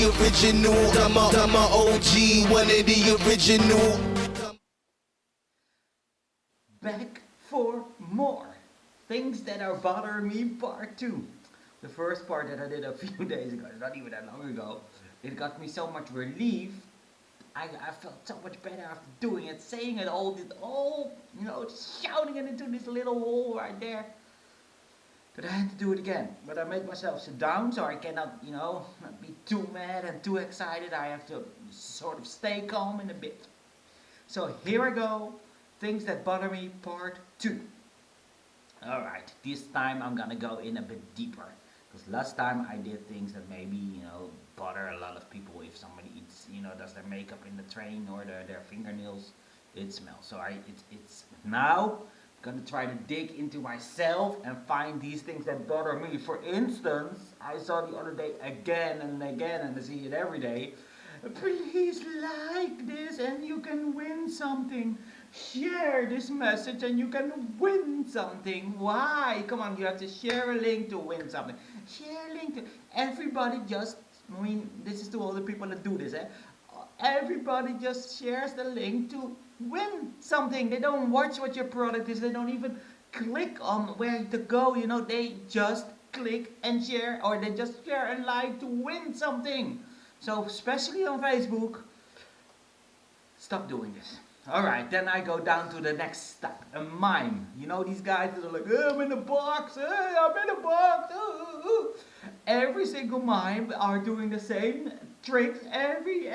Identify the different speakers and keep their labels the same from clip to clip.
Speaker 1: original. I'm a OG, one of the original.
Speaker 2: Back for more things that are bothering me, part 2. The first part that I did a few days ago, it's not even that long ago, it got me so much relief. I felt so much better after doing it, saying it all, just shouting it into this little hole right there. But I had to do it again. But I made myself sit down, so I cannot, not be too mad and too excited. I have to sort of stay calm in a bit. So here I go. Things that bother me, part 2. Alright, this time I'm gonna go in a bit deeper. Because last time I did things that maybe, bother a lot of people. If somebody eats, does their makeup in the train or their fingernails, it smells. So it's now I'm gonna try to dig into myself and find these things that bother me. For instance, I saw the other day again and again, and I see it every day. Please like this and you can win something. Share this message and you can win something. Why? Come on, you have to share a link to win something. Share a link to everybody. This is to all the people that do this, everybody just shares the link to win something. They don't watch what your product is. They don't even click on where to go. They just click and share, or they just share and like to win something. So especially on Facebook, stop doing this. Alright, then I go down to the next step, a mime. These guys that are like, hey, I'm in a box, hey, I'm in a box. Every single mime are doing the same tricks every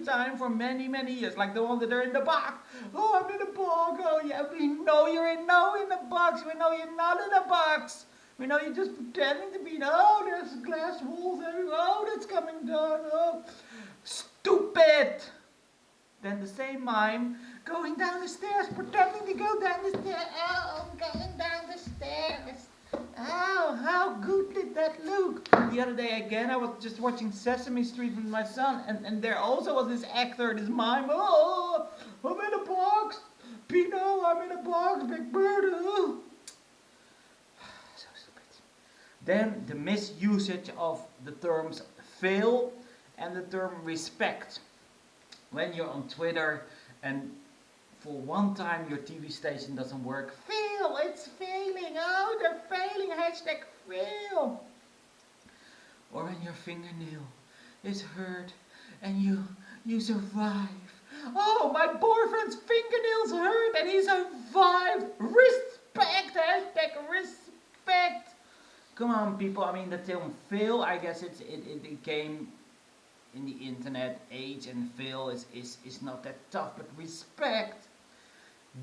Speaker 2: time for many years. Like the ones that are in the box. Oh, I'm in a box. Oh yeah, we know you're in the box. We know you're not in a box. We know you're just pretending to be. Oh, there's glass walls everywhere. Oh, that's coming down. Oh, stupid. Then the same mime going down the stairs, pretending to go down the stairs. Oh, I'm going down the stairs. Oh, how good did that look? The other day again, I was just watching Sesame Street with my son, and there also was this actor, this mime. Oh, I'm in a box. Pino, I'm in a box. Big Bird. Oh. So stupid. Then the misusage of the terms fail and the term respect. When you're on Twitter and for one time your TV station doesn't work, fail, it's failing, oh, they're failing, hashtag fail. Or when your fingernail is hurt and you survive. Oh, my boyfriend's fingernails hurt and he survived. Respect, hashtag respect. Come on, people, the term fail, I guess it came in the internet age, and fail is not that tough, but respect.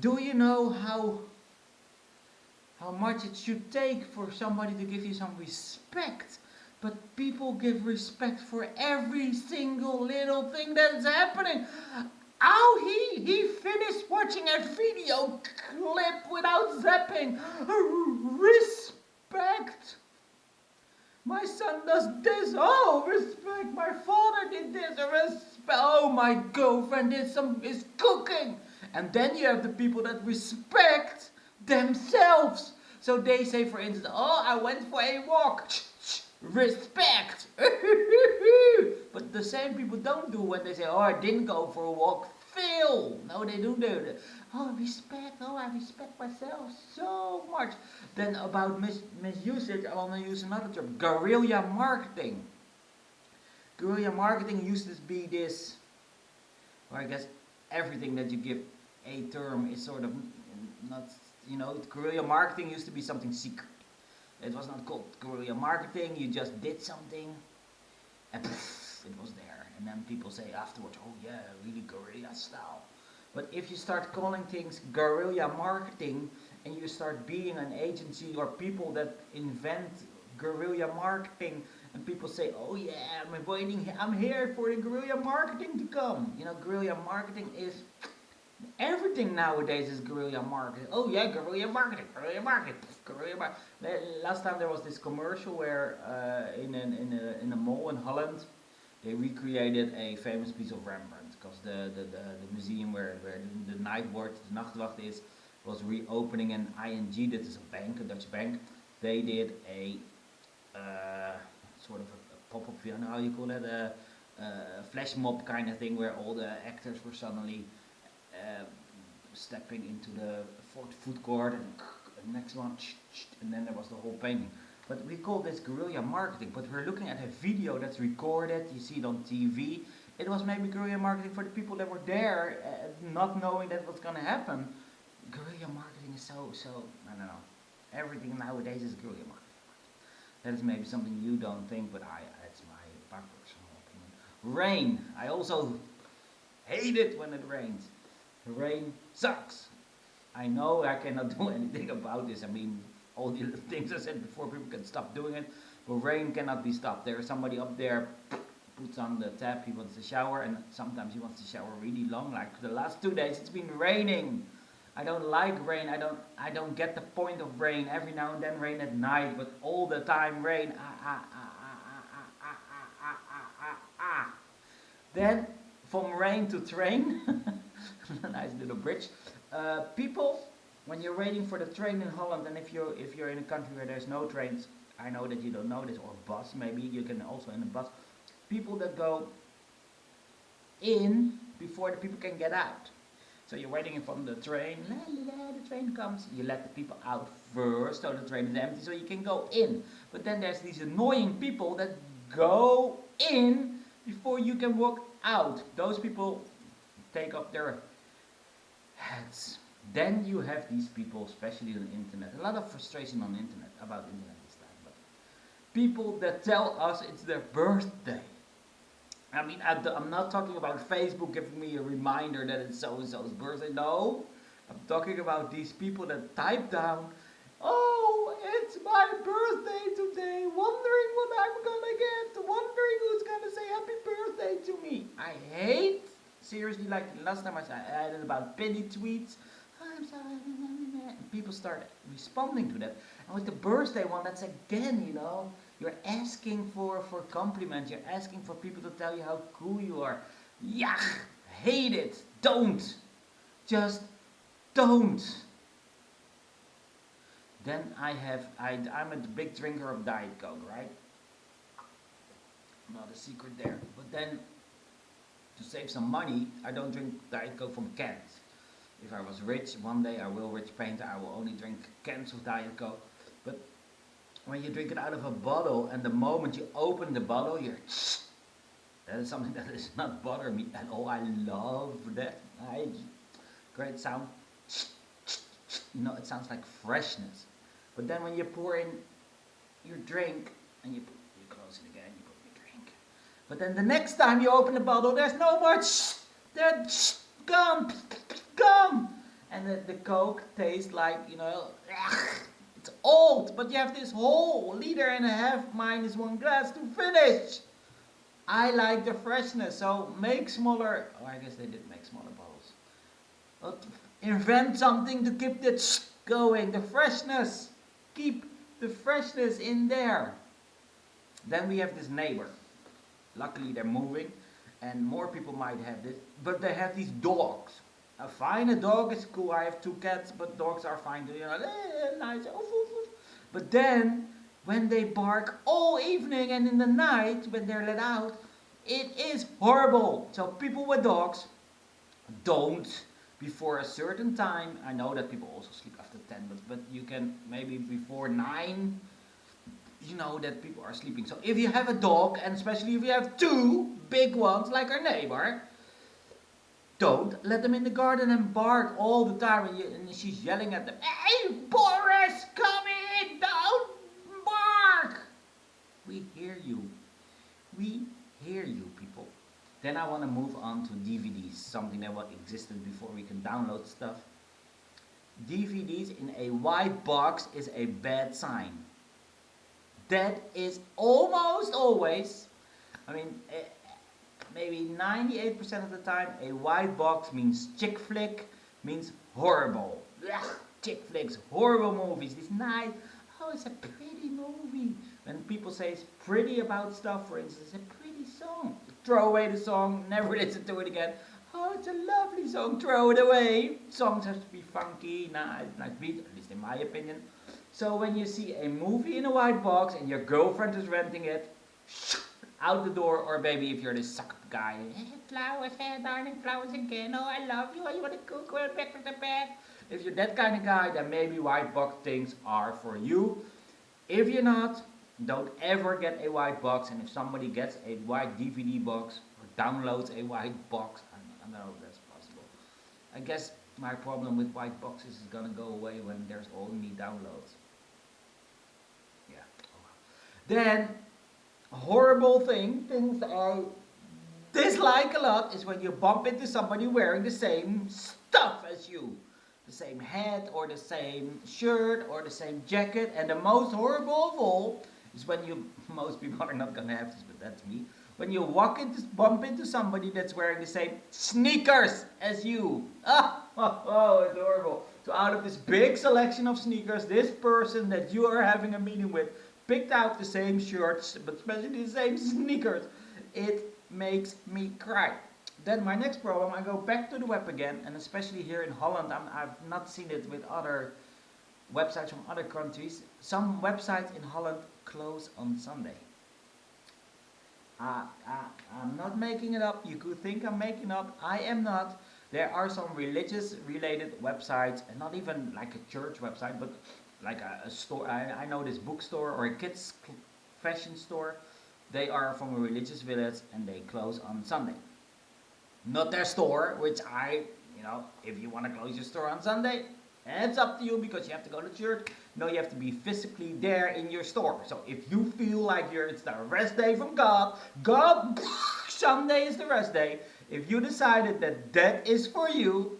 Speaker 2: Do you know how much it should take for somebody to give you some respect? But people give respect for every single little thing that is happening. Oh, he finished watching a video clip without zapping. Respect. My son does this. Oh, respect. My father did this. Respect. Oh, my girlfriend is cooking. And then you have the people that respect themselves. So they say, for instance, oh, I went for a walk. Respect. But the same people don't do when they say, oh, I didn't go for a walk. Fail. No, they do that. Oh, respect. Oh, I respect myself so much. Then about misusage, I want to use another term. Guerrilla marketing. Guerrilla marketing used to be this, or I guess everything that you give a term is sort of not, guerrilla marketing used to be something secret. It was not called guerrilla marketing. You just did something and poof, it was there. And then people say afterwards, oh yeah, really guerrilla style. But if you start calling things guerrilla marketing and you start being an agency or people that invent guerrilla marketing, and people say, oh yeah, I'm here for the guerrilla marketing to come. Guerrilla marketing is everything nowadays is guerrilla marketing. Oh yeah, guerrilla marketing. Last time there was this commercial where in a mall in Holland, they recreated a famous piece of Rembrandt, because the museum where the Nachtwacht is, was reopening, and ING, that is a bank, a Dutch bank, they did a sort of a pop-up film, how you call it, flash mob kind of thing, where all the actors were suddenly stepping into the food court, and the next one, and then there was the whole painting. But we call this guerrilla marketing, but we're looking at a video that's recorded, you see it on TV. It was maybe guerrilla marketing for the people that were there, not knowing that what's going to happen. Guerrilla marketing is so, I don't know. Everything nowadays is guerrilla marketing. That is maybe something you don't think, but it's my personal opinion. Rain. I also hate it when it rains. The rain sucks. I know I cannot do anything about this. I mean, all the things I said before, people can stop doing it, but rain cannot be stopped. There is somebody up there, puts on the tap, he wants to shower, and sometimes he wants to shower really long. Like the last 2 days it's been raining. I don't like rain. I don't get the point of rain. Every now and then rain at night, but all the time rain. Then from rain to train, a nice little bridge. People, when you're waiting for the train in Holland, and if you're in a country where there's no trains, I know that you don't know this, or bus maybe, you can also in a bus. People that go in before the people can get out. So you're waiting in front of the train, the train comes, you let the people out first, so the train is empty, so you can go in. But then there's these annoying people that go in before you can walk out. Those people take off their hats. Then you have these people, especially on the internet, a lot of frustration on the internet, about the internet this time, but people that tell us it's their birthday. I mean, I'm not talking about Facebook giving me a reminder that it's so-and-so's birthday. No, I'm talking about these people that type down, oh, it's my birthday today, wondering what I'm gonna get, wondering who's gonna say happy birthday to me. I hate, seriously, like last time I added about pity tweets. I'm sorry, and people start responding to that. And with the birthday one, that's again, you know, you're asking for compliments, you're asking for people to tell you how cool you are. Yeah, hate it. Don't. Just don't. Then I'm a big drinker of Diet Coke, right? Not a secret there. But then, to save some money, I don't drink Diet Coke from cans. If I was rich, one day I will rich painter, I will only drink cans of Diet Coke. But when you drink it out of a bottle, and the moment you open the bottle, that is something that does not bother me at all. I love that. Great sound. You know, it sounds like freshness. But then when you pour in your drink, and you close it again, you put your drink. But then the next time you open the bottle, there's no more there's gone. And the Coke tastes like, you know, it's old, but you have this whole liter and a half minus one glass to finish. I like the freshness, so make smaller, I guess they did make smaller bottles. But invent something to keep that going, the freshness. Keep the freshness in there. Then we have this neighbor. Luckily they're moving, and more people might have this, but they have these dogs. Fine, a dog is cool. I have 2 cats, but dogs are fine too, you know, nice. But then, when they bark all evening and in the night, when they're let out, it is horrible. So people with dogs, don't, before a certain time, I know that people also sleep after 10, but you can maybe before 9, you know that people are sleeping. So if you have a dog, and especially if you have 2 big ones, like our neighbor, don't let them in the garden and bark all the time, and she's yelling at them, hey Boris, come in, don't bark. We hear you. We hear you, people. Then I want to move on to DVDs, something that existed before we can download stuff. DVDs in a white box is a bad sign. That is almost always, I mean, maybe 98% of the time, a white box means chick flick, means horrible. Ugh, chick flicks, horrible movies. This nice, oh, it's a pretty movie. When people say it's pretty about stuff, for instance, it's a pretty song. Throw away the song, never listen to it again. Oh, it's a lovely song, throw it away. Songs have to be funky, nice beat, at least in my opinion. So when you see a movie in a white box and your girlfriend is renting it, out the door, or maybe if you're this suck up guy, hey, flowers, hey, darling, flowers again, oh, I love you, oh, you want to cook, go back to the bed. If you're that kind of guy, then maybe white box things are for you. If you're not, don't ever get a white box, and if somebody gets a white DVD box or downloads a white box, I don't know if that's possible. I guess my problem with white boxes is gonna go away when there's only downloads. Yeah. Then, a horrible things that I dislike a lot is when you bump into somebody wearing the same stuff as you. The same hat or the same shirt or the same jacket, and the most horrible of all is when you, most people are not gonna have this, but that's me, when you bump into somebody that's wearing the same sneakers as you. It's horrible. So out of this big selection of sneakers, this person that you are having a meeting with picked out the same shirts, but especially the same sneakers. It makes me cry. Then my next problem, I go back to the web again, and especially here in Holland, I've not seen it with other websites from other countries. Some websites in Holland close on Sunday. I'm not making it up. You could think I'm making up. I am not. There are some religious related websites, and not even like a church website, but like a store. I know this bookstore or a kids fashion store. They are from a religious village and they close on Sunday. Not their store, which if you want to close your store on Sunday, it's up to you because you have to go to church. No, you have to be physically there in your store. So if you feel like it's the rest day from God, Sunday is the rest day. If you decided that is for you,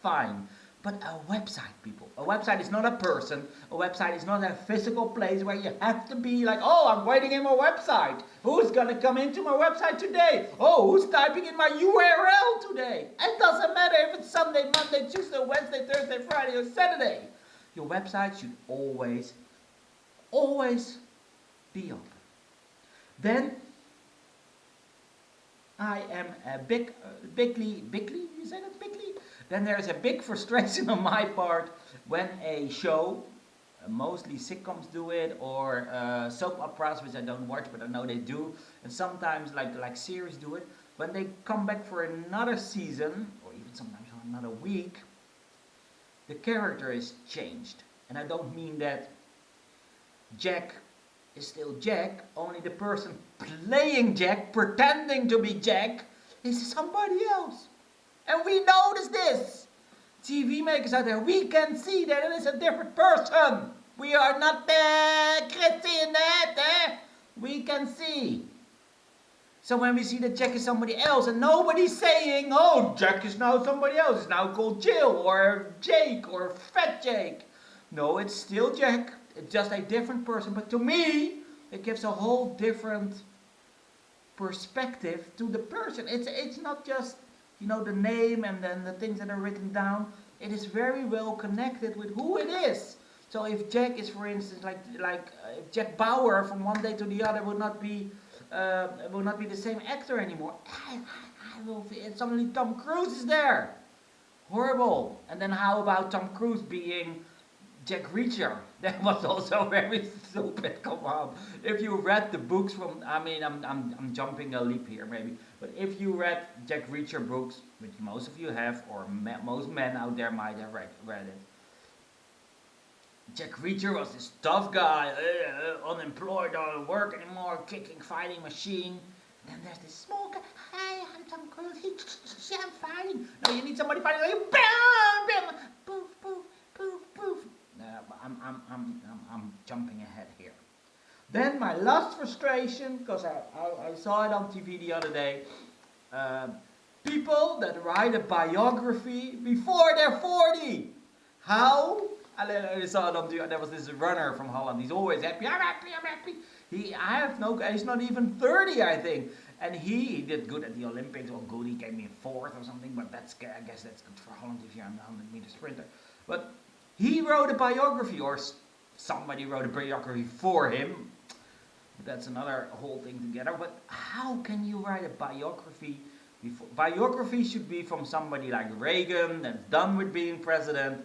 Speaker 2: fine. But a website, people. A website is not a person. A website is not a physical place where you have to be like, oh, I'm waiting in my website. Who's going to come into my website today? Oh, who's typing in my URL today? It doesn't matter if it's Sunday, Monday, Tuesday, Wednesday, Thursday, Friday, or Saturday. Your website should always be open. Then, I am a bigly, you say that, bigly? Then there's a big frustration on my part when a show, mostly sitcoms do it, or soap operas, which I don't watch, but I know they do, and sometimes like series do it, when they come back for another season, or even sometimes for another week, the character is changed. And I don't mean that Jack is still Jack, only the person playing Jack, pretending to be Jack, is somebody else. And we notice this. TV makers out there, we can see that it is a different person. We are not crazy in that. We can see. So when we see that Jack is somebody else and nobody's saying, oh, Jack is now somebody else. It's now called Jill or Jake or Fat Jake. No, it's still Jack. It's just a different person. But to me, it gives a whole different perspective to the person. It's not just the name and then the things that are written down. It is very well connected with who it is. So if Jack is, for instance, like if Jack Bauer from one day to the other will not be the same actor anymore, I will feel suddenly Tom Cruise is there. Horrible. And then how about Tom Cruise being Jack Reacher? That was also very stupid. Come on. If you read the books from, I'm jumping a leap here maybe, but if you read Jack Reacher books, which most of you have, or most men out there might have read it, Jack Reacher was this tough guy, unemployed, don't work anymore, kicking, fighting machine. Then there's this small guy, hi, I'm Tom Cruise, I'm fighting. No, you need somebody fighting, you bam, poof, poof, poof, poof. I'm jumping ahead here. Then my last frustration, because I saw it on TV the other day, people that write a biography before they're 40. How? I saw it on TV. There was this runner from Holland. He's always happy. I'm happy. I'm happy. He's not even 30, I think. And he did good at the Olympics. Well, good. He came in 4th or something. But I guess that's good for Holland if you're a 100-meter sprinter. But he wrote a biography, or somebody wrote a biography for him. That's another whole thing together. But how can you write a biography before? Biography should be from somebody like Reagan, that's done with being president.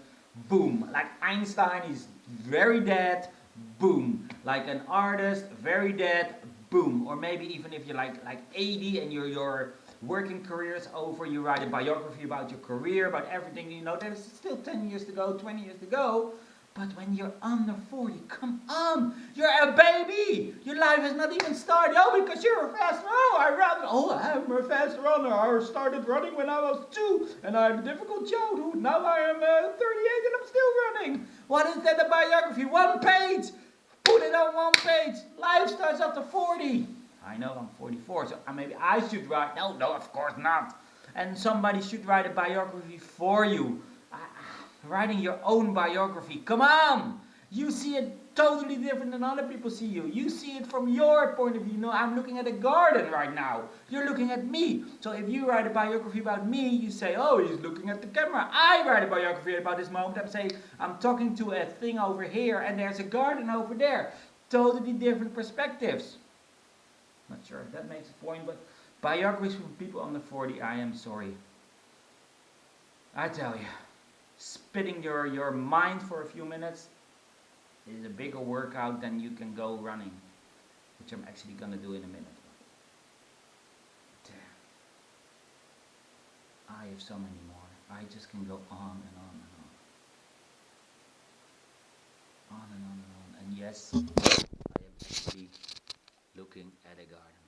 Speaker 2: Boom. Like Einstein, he's very dead. Boom. Like an artist, very dead. boom. Or maybe even if you're like 80 and your working career is over, you write a biography about your career, about everything, you know, there's still 10 years to go, 20 years to go. But when you're under 40, come on, you're a baby. Your life has not even started. Oh, because you're a fast runner. I'm a fast runner. I started running when I was 2, and I had a difficult childhood. Now I am 38 and I'm still running. What is that, a biography? 1 page. Put it on 1 page. Life starts after 40. I know I'm 44, so maybe I should write. No, of course not. And somebody should write a biography for you. Writing your own biography. Come on! You see it totally different than other people see you. You see it from your point of view. No, I'm looking at a garden right now. You're looking at me. So if you write a biography about me, you say, oh, he's looking at the camera. I write a biography about this moment. I'm saying, I'm talking to a thing over here and there's a garden over there. Totally different perspectives. Not sure if that makes a point, but biographies from people under 40, I am sorry. I tell you. Spitting your mind for a few minutes is a bigger workout than you can go running, which I'm actually going to do in a minute. I have so many more. I just can go on and on and on. On and on and on. And yes, I am actually looking at a garden.